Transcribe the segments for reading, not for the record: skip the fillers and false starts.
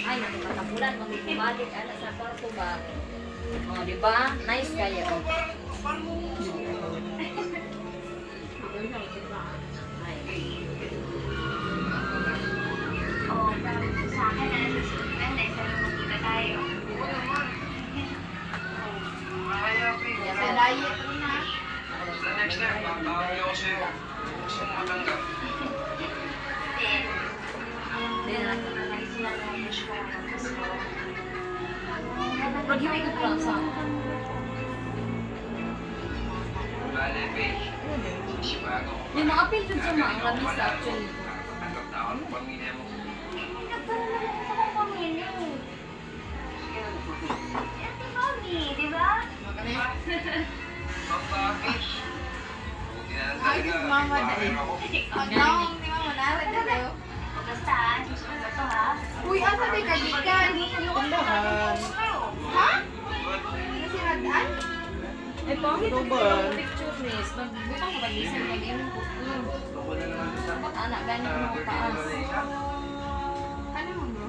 Ay, nakikatapulan, mag-ibalik, ano sa kwarto ba? O, di ba? Nice kayo. Sa akin na susunod na isa lang magkita tayo. Sa diet rin na. Sa next time, makakawin ako sa'yo. Gusto mo matanggap. Hindi na lang. Ay, sila na yung ko. Mag-ibig ko lang sa Bale, babe. Sibago. yung mga appeal dun sa mga lamis actually. Tanggap na ako ng pamilya mo. Nagkaroon lang ako ng pamilya. Ate Mami, di ba? Bakit? Buti na lang Ay, talaga. mama na Bakit eh. ako? Ang naong ni mama na rin tayo. Basta, susunod na to ha. Uy, asa di kagikan? Ha? Nasiradaan? Ito, ang picture miss. Magbutang ka ba gising mo yung Ba't anak ganyan mo taas? Ano mo bro?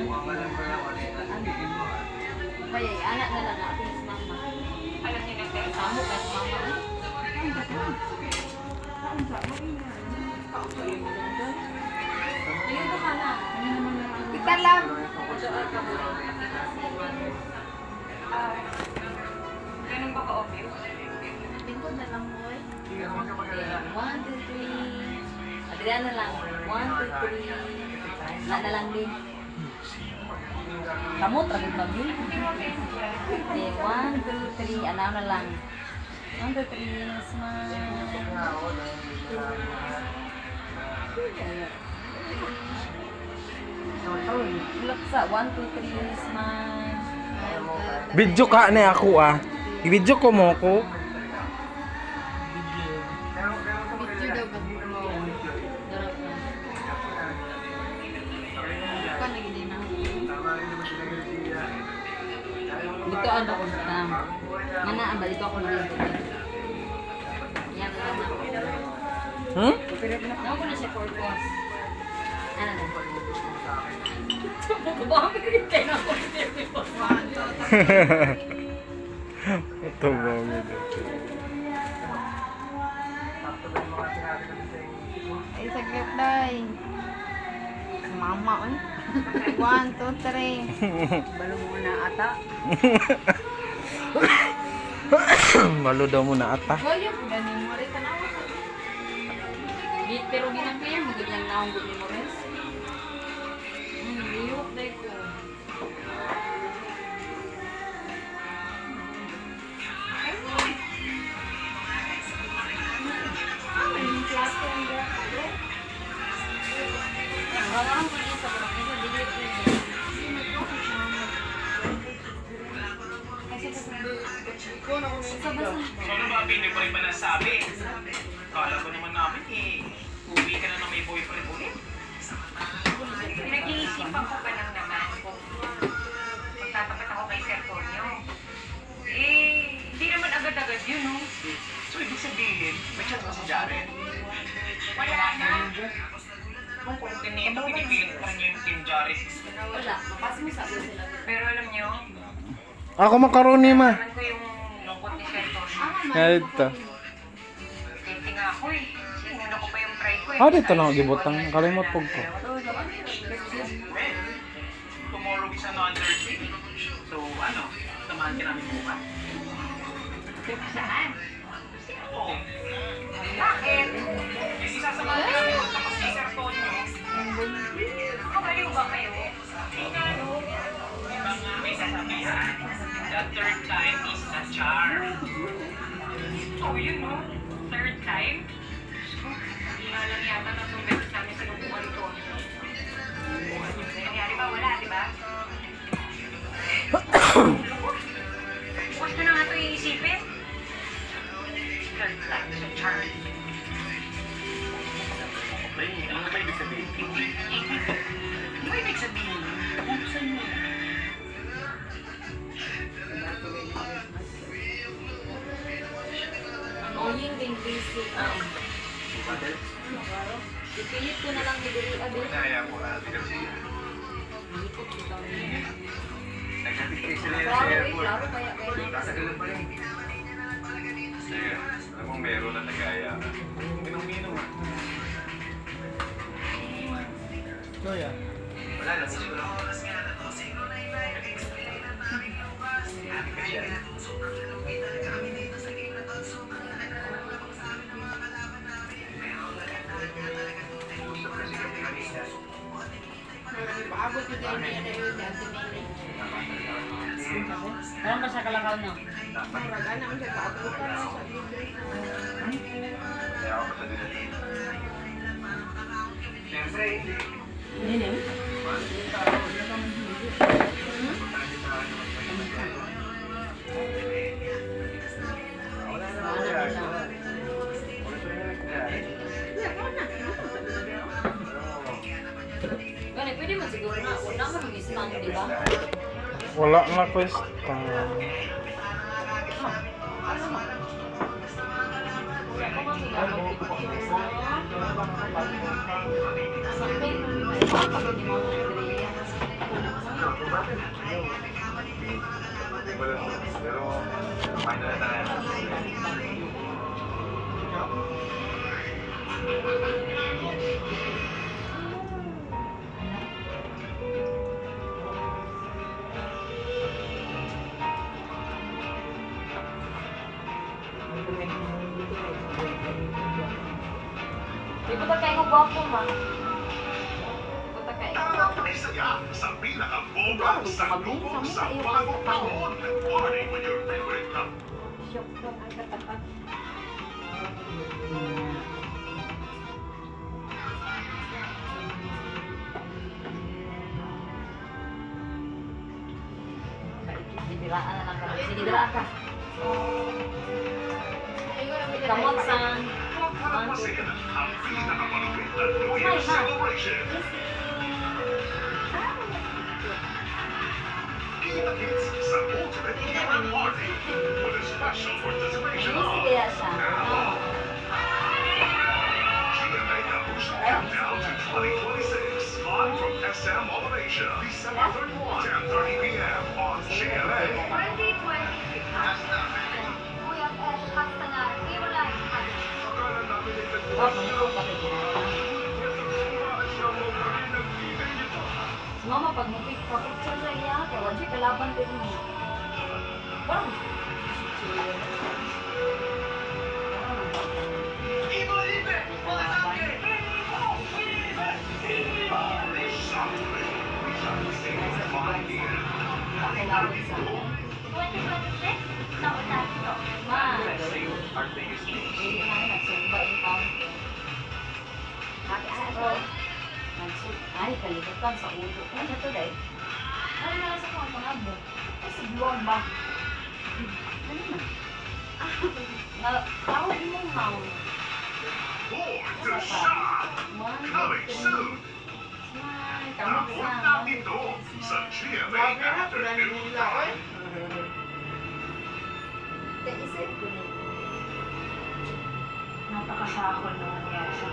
Mama lang ba lang ulit? Kaya anak na lang natin sa mama. Alam niyo na, Ted? Kamu ka sa mama. Tingin ko ka na. Ikalam. Ganun ba ka-obvious? Lingkod na lang boy. 1, 2, 3. Adrian na lang. 1, 2, 3. Wala na lang din. Kamu, tragod na din. Okay, 1, 2, 3. Anaw na lang. 1, 2, 3. Smile. Laksa. 1, 2, 3. Smile. Video ka na ako ah. I-video ko mo ko. Video daw ba? Darap na. Ka na gini na. Dito ano ko na. Mana ang dito ako na dito. Yan na lang. Hmm? Nawa ko na siya for course. Ano na? Bakit kayo na ako? Ito ba mo? Ay, saglit day. Mama eh. 1, 2, 3. Balo mo na ata. Malo daw mo na ata. Goyo po ganin mo rin tanawa ko. Pero ginagkaya mo ganyan naong gud mo res. Liyok dai ko. Ang ko niya sa barangay sa dili ko. Sa basa. Ano ba, hindi pa rin pa nasabi? Kala ko naman namin uwi ka na ng may boyfriend ulit. Pinag-iisipan ko pa lang naman kung magtatapat ako kay Sir Tonyo. Hindi naman agad-agad yun, no? So, ibig sabihin, may chat mo si Jaren. Wala na. Kung tinito, pinipilit pa rin niya yung Team Jaren. Wala, mapas mo sa sila. Pero alam niyo, Ako makaroni ma. naman ko yung lungkot ni Sir Tonyo. Ito. Titi nga ako eh. Sinuna ko pa yung pride ko eh. Ah, dito lang ako gibutang. Kalimot po ko. Ben, tomorrow is another day. So, ano, samahan ka namin bukas. Saan? Oo. Bakit? Eh, isasamahan ka namin magtapas kay Sir Tonyo. Kabaliw ba kayo? Diba nga may sasabihan? The third time is the charm. Oh, yun no? Third time? Wala lang yata na itong beses namin sinubukan ito. May nangyari ba? Wala, di ba? Bukas ko na nga ito iisipin. Third time is a charm. Okay, ano ba ibig sabihin? Ano ba ibig sabihin? Tapusan mo. Annoying busy. Ipilit ko na lang ni Diri Abi. Kaya mo na kasi nagkatipid sila yung sa Klaro airport. klaro kaya kayo. Kasagalan pa rin. Sige, alam mo meron na nagaya. Minong-minong ah. Kuya. Wala lang, siguro. Happy ka siya. Usap kasi kami kanina. Paabot ko din niya na yun, Ate Mili. Parang ba siya kalakaw niyo? Muraga naman siya paabot ka na sa libre. Kaya ako sa din. Siyempre, hindi. Hindi. Wala naman yan. Gani, pwede man siguro na. Wala man mag-stand, di ba? Wala na quest. Ako man sila mag-picture sa... Sabi, pagod ni mga Andrea. Pero, kumain na tayo. Di ba kayo mo gwapo, ma? Di ba kayo mo gwapo? Isaya sa pinakabonggang salubong sa bagong taon. Party with your favorite cup. Shock ko ang katapat. Siniraan na lang kami. Siniraan ka. Kamot sang... Masaya ang pinakamalupit na New Year celebration. Kita-kits sa ultimate year-end party with a special participation Busy of kaya siya. GMA Campus Countdown to 2026 live from SM Mall of Asia, December 31, 10:30 p.m. on GMA. 2026. Kuya Pesh, hasta nga. Realize ka. Akala namin ay Oh, may ito pa rin. Si mama, pag mag-picture sa iya, kaya wala siya kalaban din mo. Parang... Kailangan sa... 2026? Taon na ito. Ma, Our biggest news. hindi na nagsumba yung taon. Ay, kalimutan sa ulo. Ano to, day? Ano na sa kong pangabo? Ay, sa buwang ba? Ano na? Tawag mo nga. Born to shine. Coming soon. Smile. Ang Kamot una sa... nito sa GMA Grabe na, Afternoon pinanila ko eh. Time. Isip ko na. Napakasakol na nangyari sa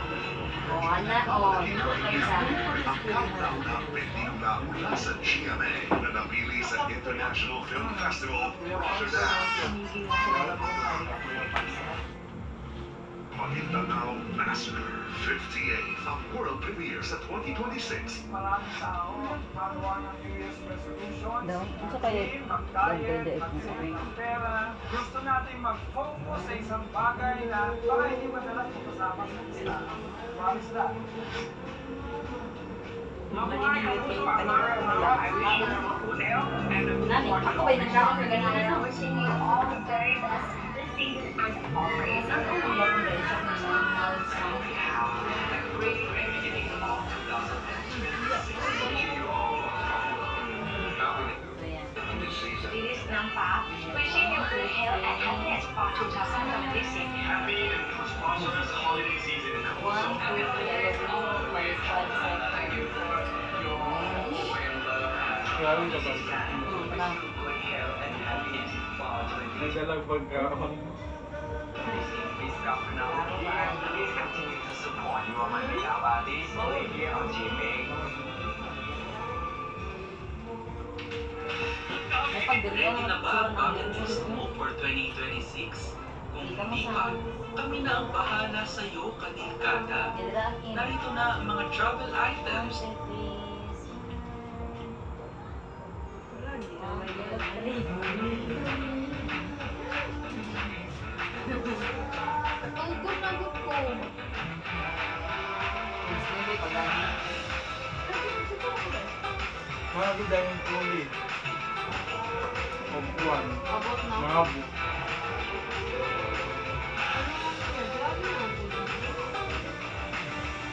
O, ana, o. Dito kayo sa... Ang countdown ng pelikula mula sa GMA na napili sa International Film Festival, Rotterdam. Maguindanao Massacre 58 ang world premiere sa 2026. Maraming tao ang gumagawa ng New Year's resolution. Daw, gusto kayo Mag-diet at saving ng pera. Gusto natin mag-focus sa isang bagay na baka hindi madalas kasama sa listahan. Promise that. Nani, ako ba'y nagkaon na ganun na? Wishing you all the very best this season and always. Ano ang ba kung dahil sa normal sound? Ayan. Bilis ng pa. Wishing you good health and happiness for 2026. Happy and prosperous holiday season. 1, 2, 3, 4, 5, 6, 7. Galing ka ba? Parang, Nagdalag pagkaon. 小朋友，也有今年的是朋友们的家吧的，所以也有姐妹。 May pagdiriyan Ready ng na ba picture ang ng bucket list mo for 2026? Kung hindi pa, kami na ang bahala sa iyo, kanikada. Dirakin. Narito na ang mga travel items. Concept, please. Tungkol na gud ko. Hindi pa gani. Mga dahil tuli. Pagkuhan. Abot na. Mabo.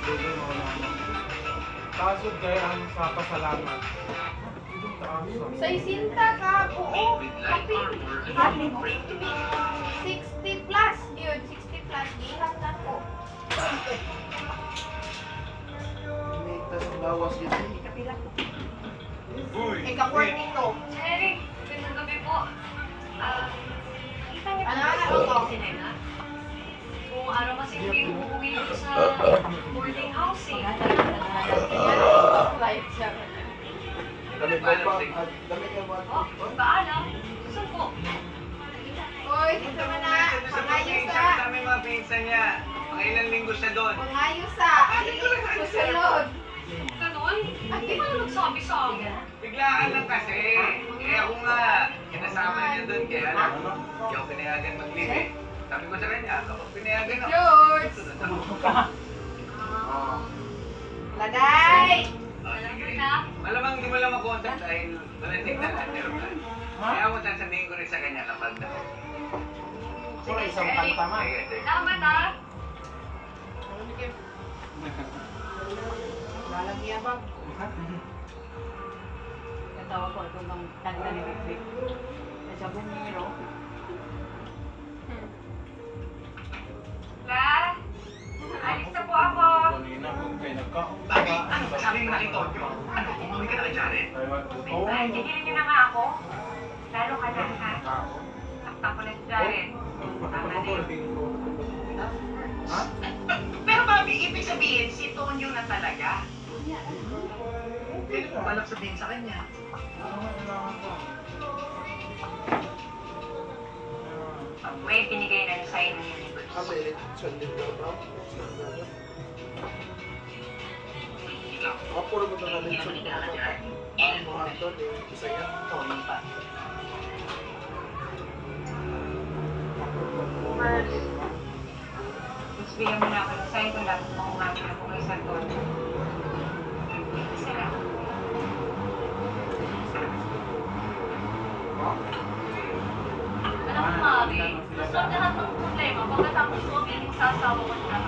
Doon ako naman. Tasod kaya ang sa pasalamat. Itong taas Sa isinta ka, buo. With light armor and Happy. frame to be. 60 plus. Yun, 60 plus. Ihat na ko. Ika-40 to. Jerry, magandang gabi po. Kita niyo Ano, ba ano, si ano? Selena? Kung araw kasi hindi uuwi ko sa boarding house eh. Light siya. Oh, paalam. Saan po? Oy, dito mo na. Pangayos sa. Kami mga pinsan niya. Mga ilang linggo siya doon. Pangayos sa. Susunod. Ganon? Hindi ba na nagsabi sa akin? Biglaan lang kasi. Eh ako nga, kinasama niya doon kaya lang. Hindi ako pinayagan mag-leave eh. Sabi ko sa kanya, kapag pinayagan ako, George. susunod ako. Laday. Alam mo na. Malamang hindi mo lang makontak dahil malandig na lang. Kaya ako sasabihin ko rin sa kanya kapag na. Sige, Jerry. Salamat ah. Lalagyan ba? Katawa ko ito ng kanta ni Big Sa Bumiro. La, alis na po ako. Kanina kung kayo nagkaon. Bakit? Ano ba sabi mo na ito? Ano? Umuwi ka na kay Jared? Oo. Ay, tigilin niyo na nga ako. Lalo ka na ha. Takta ko na si Jared. Tama din. Ha? Pero Bobby, ibig sabihin, si Tonyo na talaga. Pwede mo balak sabihin sa kanya. May pinigay na sa inyo ni Universe. Hindi naman inala dyan. Ilan po kami? Tony pa. First, gusto bigyan mo na ako ng sign kung dapat makumami na po kayo sa Tony. Isa lang. Alam mo, Mari, gusto lahat ng problema pagkatapos ko biling sa asawa ko na.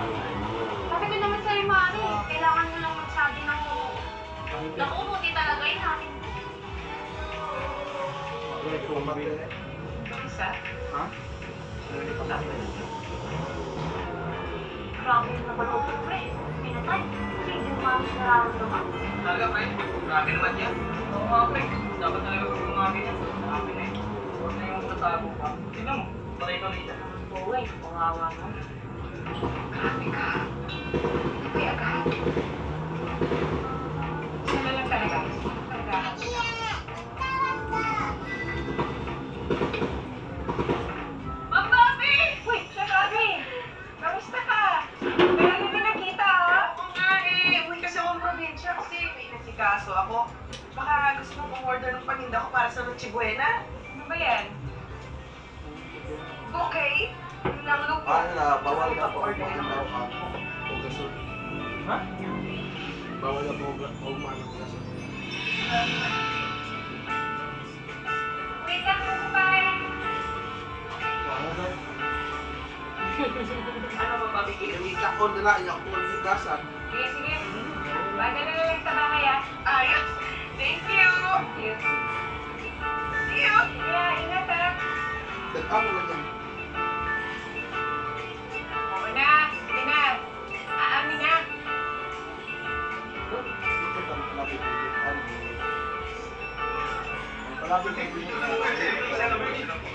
Sabi ko naman sa'yo, Mari, kailangan mo lang magsabi ng oo. Naku, buti talaga yun namin. Isa? Ha? Grabe naman ako, pre. Pinatay. Hindi mo kami nararamdaman. Talaga, pre? Grabe naman yan. Oo nga, pre. Dapat talaga kung gumabi niya. Grabe na yun. Huwag na yung tatago pa. Tignan mo, patay ka rito. Buhay, pangawa mo. Grabe ka. Hindi agad. Sila lang talaga. Talaga. Ma'am Bobby! Uy, Sir Bobby! Kamusta ka? Kaya hindi nakita, ha? Oo nga eh. Uwi kasi akong probinsya kasi may nasikaso ako. Baka gusto mo pang-order ng paninda ko para sa Noche Buena? Ano ba yan? Okay. Yung lang look ko. Ano na, bawal na po Order ang ng ano ka. Pugason. Ha? Bawal na po ang pugason. Wait lang, bye! Ano ba mabigyan? Iika ko nila, iyak ko ang pugasan. Sige, sige. Padala na lang sa bahay, ha? Ayos. Thank you. Thank you. See you. Yeah, ingat, ha? Tag-ang lang yan. Oo na, sige na. Aamin na. Ito ka palapit ko dito. Ano? Palapit ko dito. Celebration ako.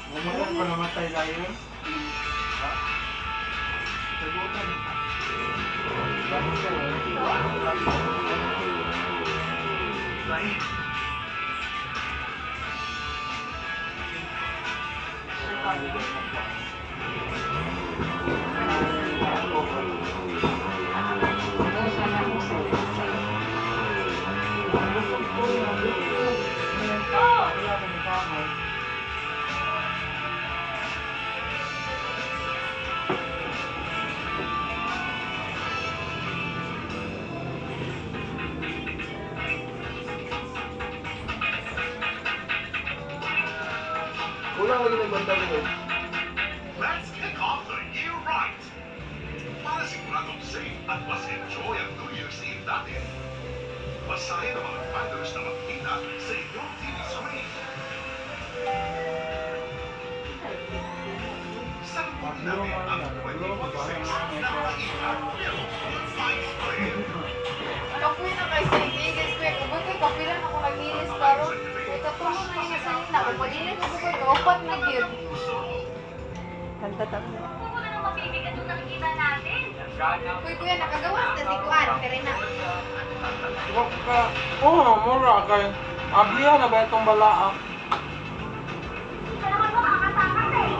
Namatay pa namatay tayo. Sagutan. Bakit ka? Kulang lagi ng banda ko. Let's kick off the year right! Para siguradong safe at mas enjoy ang New Year's Eve natin. Basahin ang mga banners na makikita sa inyong TV screen. Sagutin namin ang 2026 na maiiwan film Life Play. Kapoy na kay Sige, Kuya. Kabay kay kapoy lang ako naglinis pero katulong na yung sa nina. Kung maglinis ako kay kaupat na gyud. Kanta-tanta. Huwag mo na nang mabibigat yung nakikita natin. Kuya, nakagawas na si Kuan. Pero na. Wag ka. Oo, mura kay. Abiya na ba itong balaa? Ito naman makakatakas eh.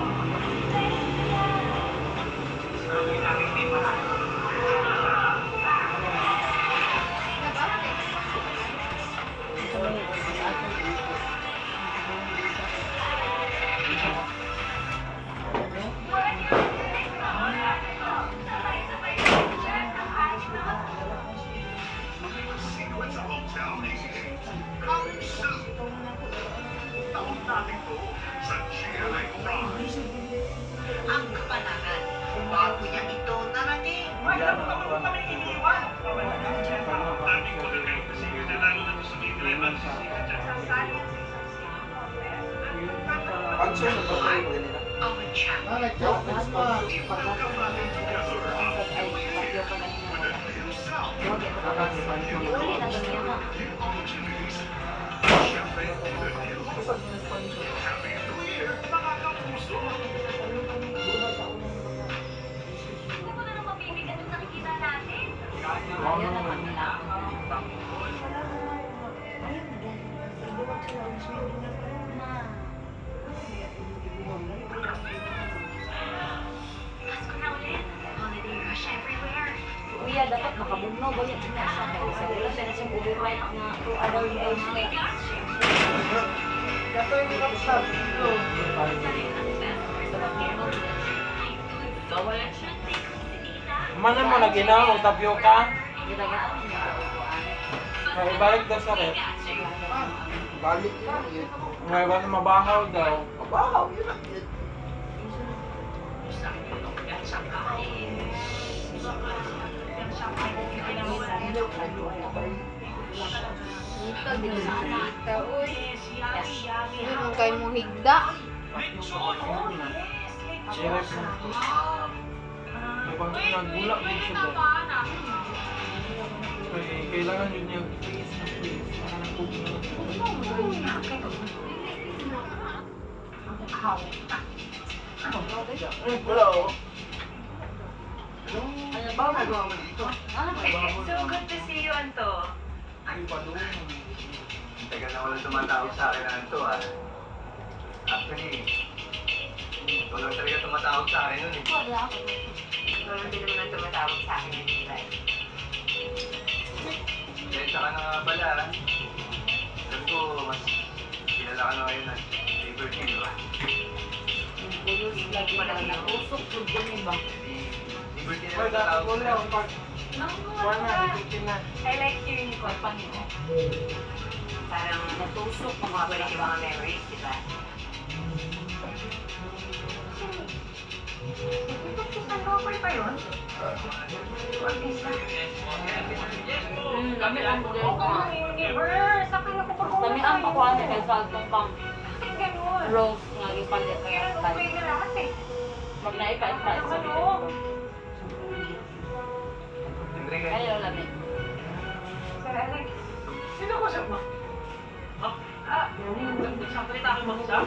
Sequence of Hotel 88 coming soon. Taon natin to sa GMA Prime. Ang kapanakan, bago niya ito narating. Wala naman po kami iniwan. Daming magagay kasi yun na lalo na sa may dilemma sa Answer na ba tayo maganina? Our champ. Welcome natin together ang New Year with a new self, new opportunities. Siyempre, the new hope. Happy New Year, mga kapuso! Huwag mo na nang mabibigat yung nakikita natin. Pasko na ulit. Holiday rush everywhere. Kuya, dapat makabugno ba yan na sa kaya sa ulan na siyang override na to other days na Katoy ni Kapsat. Mana mo na ginawa o tapioca? ginagaan niya. Kaya ibalik daw sa rep. Balik yun. Yun. Ngayon ba na mabahaw daw? Mabahaw, yun ang yun. Ito, di ko nakita. Uy. Ano kayo mong higda? Sirep na. Ibang nagulak din siya doon. Kaya kailangan yun yung face na face. Para nagpupulot. Hello. Ano ba magawa mo dito? So good to see you, Anto. Ay, padung. Teka na walang tumatawag sa akin na ito ah. Actually, walang talaga tumatawag sa akin nun eh. Wala. Wala din naman ang tumatawag sa akin ng July. Dahil saka na nga pala, alam ko mas kilala ka na ngayon na Liberty, di ba? Puyos lagi na natusok po dyan iba. Liberty na Ay, ang tawag wala. sa'yo. Wala na, nagkikin na. I like hearing ko. Parang Natusok ang mga mabalik yung mga memories, di ba? Hangover pa yun? Kami ang Reverse! Akala ko pag kami ang pakuha na kay Saltong Pang Bakit ganun? Rose nga ipalit Kaya kaya nung tayo. may lahat eh. Pag naika-ipalit sa bibig. Siyempre kayo. Kaya labi. Sir Alex, sino ko siya ba? Nagsasalita kayo mag-isa?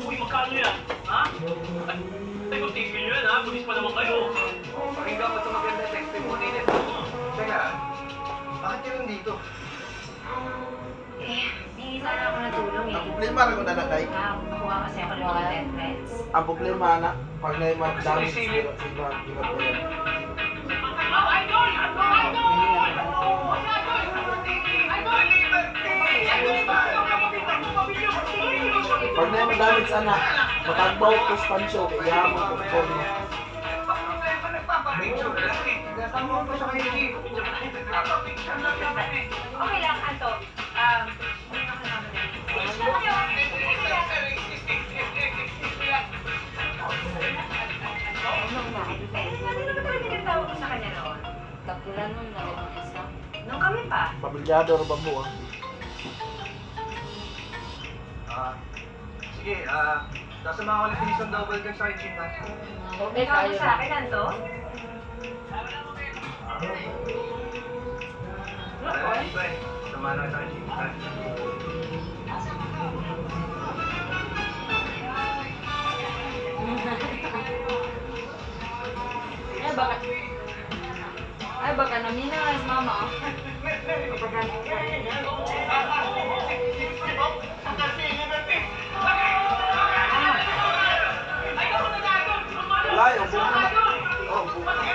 Uy, magkano yan? Ha? Ay, kung tigil nyo yan ha, pulis pa naman kayo. Pakinggan mo ito maganda testimony nito. Teka, bakit yun nandito? Hindi sana ako natulong Ang problema rin ko na natay. Nakuha kasi ako ng mga death threats. Ang problema na, pag na yung mga damage sila, sila, ko yan. Pag na yung mga damage anak, matagbaw ko spansyo, kaya yaman ko ko niya. Nagpapapicture lang eh. Nasama ko siya kayo eh. Nagpapapicture lang naman eh. Okay lang, Anto. Ano naman talaga tinatawag ko sa kanya noon? Tapulan nun na rin ang isa. Nung kami pa. Pamilyado rin ba mo ah? Sige, sasama ko ulit yung isang double check sa akin. Okay, Ikaw kayo sa akin, Anto? Bye. Samahan na sa akin. Baka naminalas, mama. Wala, yung buko na. Oh, buko na.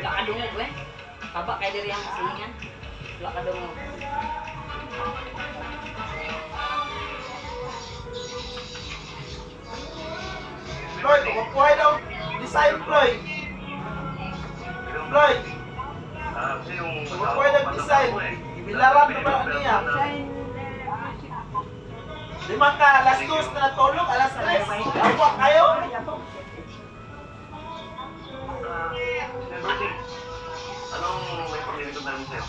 Lakadungog eh. Kaba kay diri ang silingan. Lakadungog. Floyd, kukuhay daw. Design, Floyd. Floyd, Kasi yung... kukuhay daw design. Ibilaran na ba niya? Lima ka, alas 2 na natulog, alas 3. Awa kayo. Anong may paglinito namin sa'yo?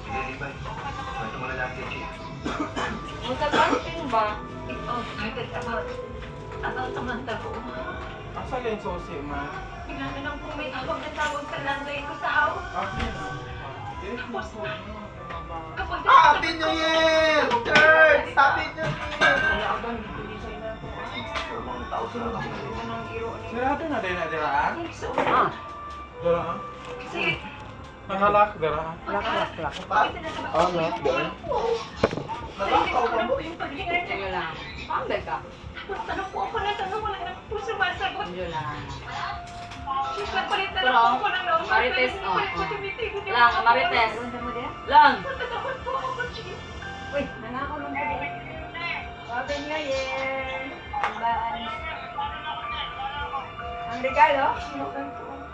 Sige, Libay. Ito mo na lang kay Chief. Magkakanting ba? Oh, about a month ago. Asa yung sosi, ma? Bigla na lang po may tawag na tawag sa landline ko sa house. Kapag Happy New Year! Church! Happy New Year! Sarado na din na diraan? Ah. Diraan? Kasi, Nahalak, diraan? Oh, no, doon. Nalakaw ka mo. yung paglingan niya. Yun lang. Pambay ka. Tanong po ako na tanong, wala na po sumasagot. Yun lang. Nagpalit na Pero, lang po ako ng number. Marites, pero oh, hindi ko oh. tumitigo. Lang, Marites. Lang. Natatakot po ako, Chief. Uy, nanakaw lang ka din. Happy New Year! Baan. Ang regalo?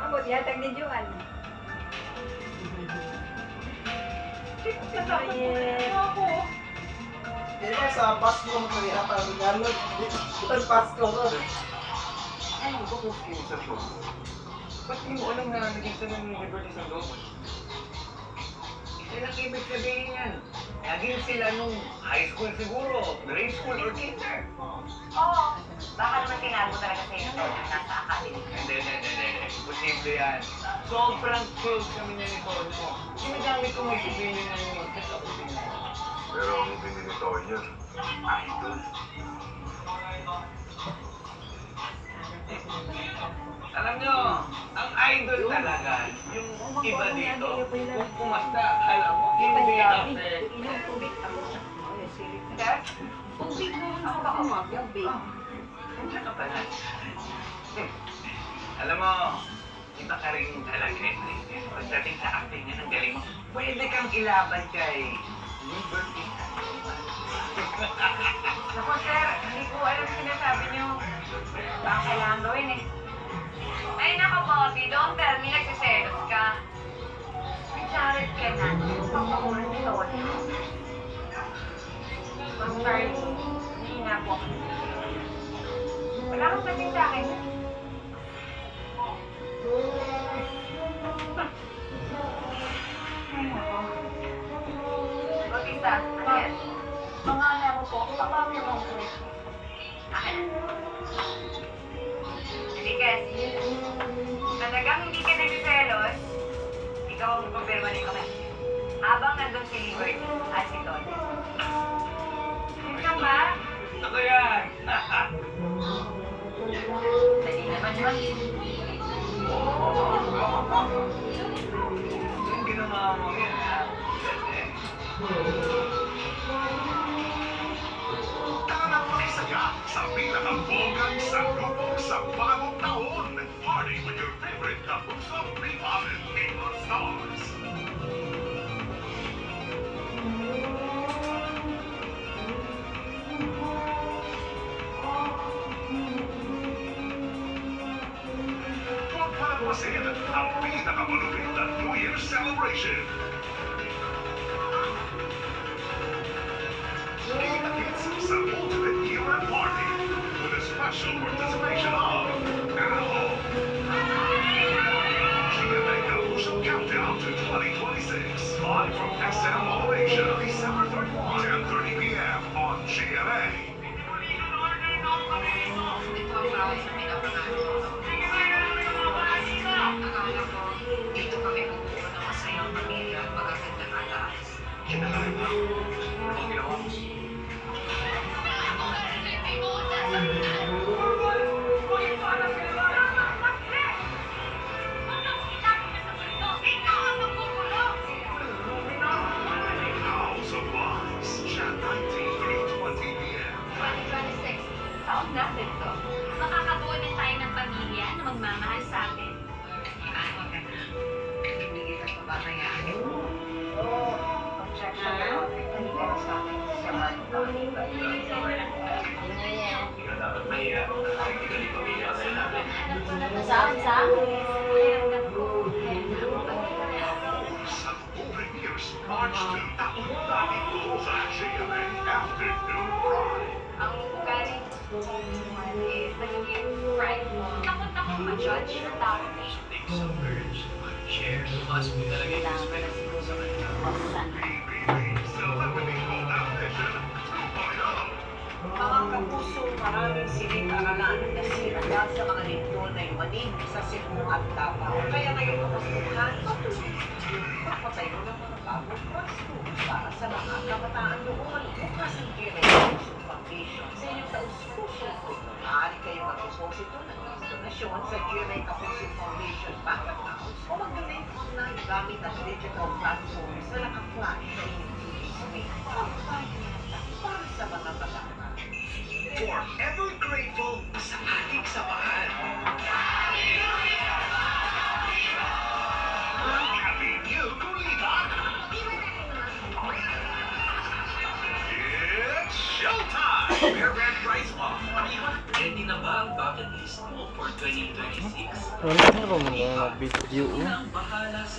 Abot yatag ni Juan. Chief, natatakot po ako. Di ba sa Pasko mo kaya pa regalo? Ang Pasko ko. Ano ba kung kinsa to? Ba't hindi mo alam na naging sa nung Liberty sa loob? Isa lang ibig sabihin yan. Naging sila nung high school siguro, grade school or kinder. Oo. Baka naman tinago talaga sa iyo ito na nasa academy. Hindi. Posible yan. Sobrang close kami niya ni Tono. Sinagamit ko may opinion na yung magkakapin. Pero ang opinion nito niya, idol. Alam nyo, ang idol talaga, yung iba dito, kung kumasta, alam mo, hindi kasi. Inom tubig ako. Dad, Tubig mo. Ako ba kumagyabi? nandiyan ka pala. Alam mo, iba ka rin talaga eh. Pagdating sa acting yan, ang galing mo. Pwede kang ilaban kay Liberty. Naku, sir, hindi ko alam sinasabi niyo. Baka kailangan gawin eh. Ay, naka Bobby, don't tell me nagsiselos ka. Jared ka na. Papakulan ni Lord. I'm sorry. Nahina po ako. Wala kang pating sa akin. Bautista, ano yan? Mga anak ko po, kapamilya mo po. Akin. Enriquez, talagang hindi ka nagsiselos, ikaw ang kumpirma ni Kamay. si Libert at si Don. Yun lang ba? Ako yan! Dali naman yun. Yung ginawa mo yan, ha? Tara magsaya sa pinakabonggang salubong sa bagong taon. Party with your favorite Kapuso Bebop and King of Stars. Huwag palampasin ang pinakamalupit na New Year's celebration. Kita-kits sa ultimate year-end party with a special participation of Apple. GMA Kapuso Countdown to 2026. Live from XM Mall Asia, December 31, 10:30 p.m. on GMA. Ito ang bahay sa pinapangalan ko. Akala ko, dito kami bubuo ng masayang pamilya at magagandang alaas. Kinakain mo. Ang ginawa mo. House of Wise, Jan 19 through 20 p.m. 2026, taon natin to. Makakabuo din tayo ng pamilya na magmamahal sa atin. Hindi ka pa ba mayayain? Oo. Pag-check na ako, hindi ka na sa akin sa mga Hindi ka dapat mahiya. Hindi ka ni pamilya kasi namin. Saan? Sa Golden Years, March 2, nakikita sa GMA Afternoon Pride. Ang ugali is nagiging prideful. Takot ako ma-judge ng tao. Take some courage. Share. Lumas mo talaga yung respect mo sa kanya. PBB Celebrity Competition 2.0. Mga kapuso, maraming silid-aralan na nasira dahil sa mga lindol na iwanin sa Cebu at Davao. Kaya ngayon kapusuhan, papatay ko ng mga bagong pasto para sa mga kabataan doon. Bukas ang Giray Kapuso Foundation sa inyong taus-puso. Maaari kayo mag-deposito ng donasyon sa Giray Kapuso Foundation Bank account o mag-donate online gamit ang digital platforms na naka-flash sa inyong TV screen. Para sa mga bataan. Forever grateful sa ating samahan. Happy New Kulitan! It's showtime! Bear Red Rice Ball. Ready na ba ang bucket list mo for 2026? Wala na ba mga video? Ikaw na ang bahala sa